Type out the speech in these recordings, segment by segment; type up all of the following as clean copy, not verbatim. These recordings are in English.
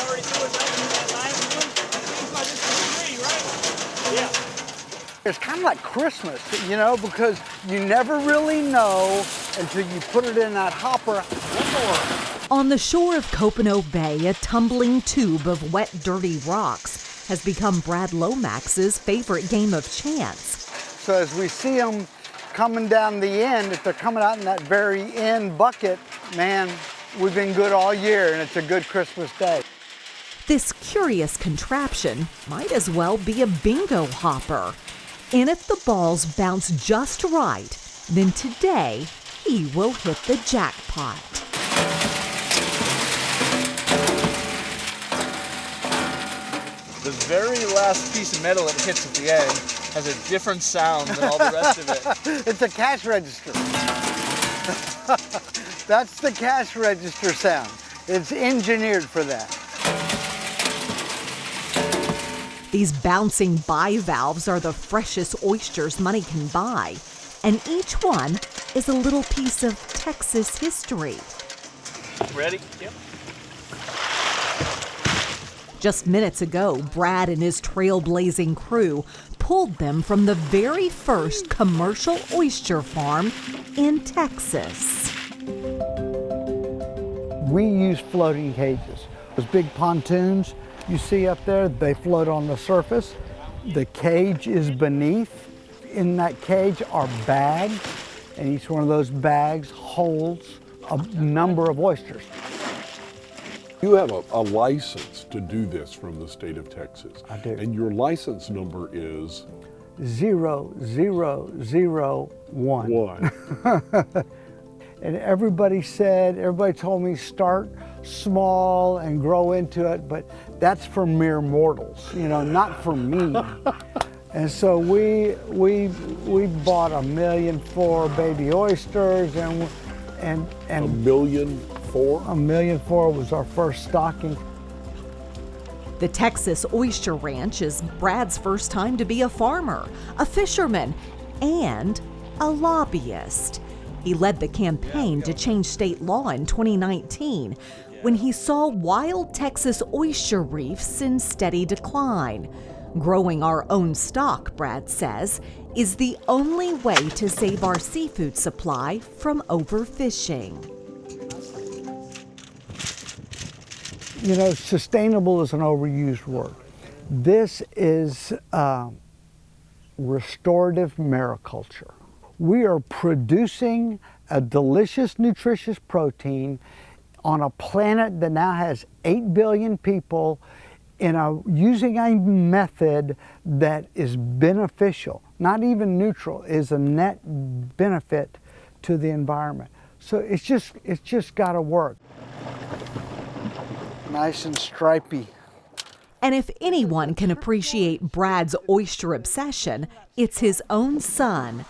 already threw us up in that last one. Seems like this is 3, right? Yeah. It's kind of like Christmas, you know, because you never really know until you put it in that hopper. On the shore of Copano Bay, a tumbling tube of wet, dirty rocks has become Brad Lomax's favorite game of chance. So as we see them coming down the end, if they're coming out in that very end bucket, man, we've been good all year and it's a good Christmas day. This curious contraption might as well be a bingo hopper. And if the balls bounce just right, then today he will hit the jackpot. The very last piece of metal it hits at the end has a different sound than all the rest of it. It's a cash register. That's the cash register sound. It's engineered for that. These bouncing bivalves are the freshest oysters money can buy, and each one is a little piece of Texas history. Ready? Yep. Just minutes ago, Brad and his trailblazing crew pulled them from the very first commercial oyster farm in Texas. We use floating cages. Those big pontoons you see up there, they float on the surface. The cage is beneath. In that cage are bags, and each one of those bags holds a number of oysters. You have a license to do this from the state of Texas. I do. And your license number is? 0001. One. And everybody told me start small and grow into it, but that's for mere mortals, you know, not for me. And so we bought 1.4 million baby oysters, and 1.4 million? 1.4 million was our first stocking. The Texas Oyster Ranch is Brad's first time to be a farmer, a fisherman, and a lobbyist. He led the campaign to change state law in 2019 when he saw wild Texas oyster reefs in steady decline. Growing our own stock, Brad says, is the only way to save our seafood supply from overfishing. You know, sustainable is an overused word. This is restorative mariculture. We are producing a delicious, nutritious protein on a planet that now has 8 billion people using a method that is beneficial, not even neutral, is a net benefit to the environment. So it's just got to work. Nice and stripy. And if anyone can appreciate Brad's oyster obsession, it's his own son.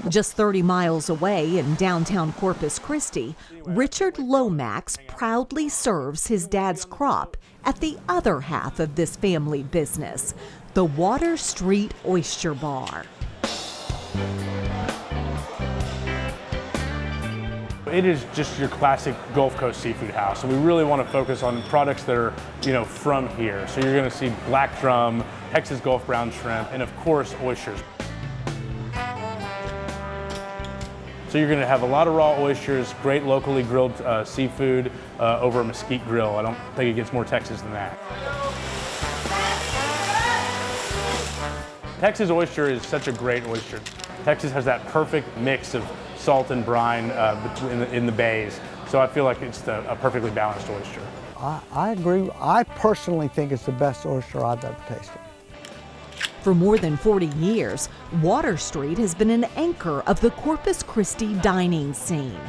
Just 30 miles away in downtown Corpus Christi, Richard Lomax proudly serves his dad's crop at the other half of this family business, the Water Street Oyster Bar. It is just your classic Gulf Coast seafood house. So we really want to focus on products that are, from here. So you're going to see black drum, Texas Gulf brown shrimp, and of course, oysters. So you're going to have a lot of raw oysters, great locally grilled seafood over a mesquite grill. I don't think it gets more Texas than that. Texas oyster is such a great oyster. Texas has that perfect mix of salt and brine in the bays. So I feel like it's a perfectly balanced oyster. I agree. I personally think it's the best oyster I've ever tasted. For more than 40 years, Water Street has been an anchor of the Corpus Christi dining scene.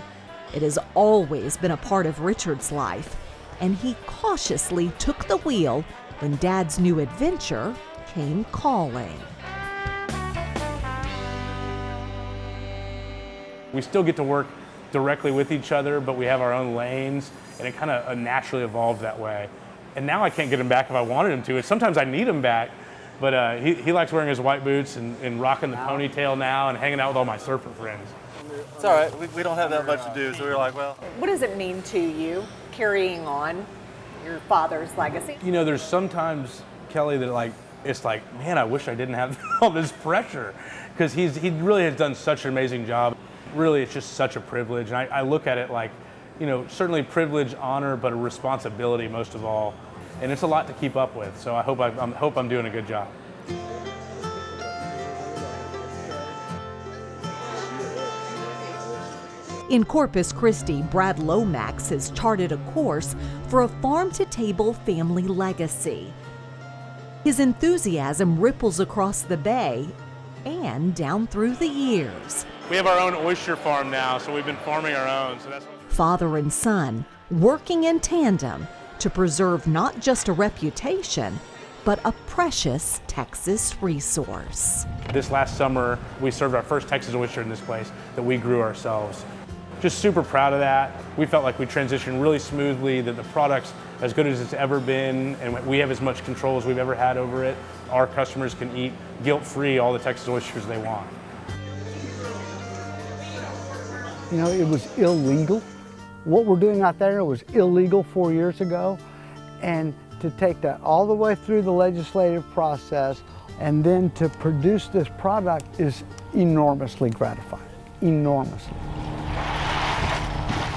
It has always been a part of Richard's life, and he cautiously took the wheel when Dad's new adventure came calling. We still get to work directly with each other, but we have our own lanes, and it kind of naturally evolved that way. And now I can't get him back if I wanted him to. Sometimes I need him back, but he likes wearing his white boots and rocking the ponytail now and hanging out with all my surfer friends. It's all right. We don't have that much to do, so we were like, well. What does it mean to you carrying on your father's legacy? You know, there's sometimes, Kelly, that it's like, man, I wish I didn't have all this pressure, because he really has done such an amazing job. Really, it's just such a privilege, and I look at it like, you know, certainly privilege, honor, but a responsibility most of all, and it's a lot to keep up with. So I hope I'm doing a good job. In Corpus Christi, Brad Lomax has charted a course for a farm-to-table family legacy. His enthusiasm ripples across the bay and down through the years. We have our own oyster farm now, so we've been farming our own. So that's Father and son working in tandem to preserve not just a reputation, but a precious Texas resource. This last summer, we served our first Texas oyster in this place that we grew ourselves. Just super proud of that. We felt like we transitioned really smoothly, that the product's as good as it's ever been, and we have as much control as we've ever had over it. Our customers can eat guilt-free all the Texas oysters they want. You know, it was illegal. What we're doing out there was illegal 4 years ago, and to take that all the way through the legislative process and then to produce this product is enormously gratifying, enormously.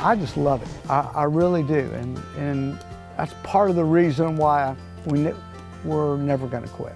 I just love it. I really do, and that's part of the reason why we're never going to quit.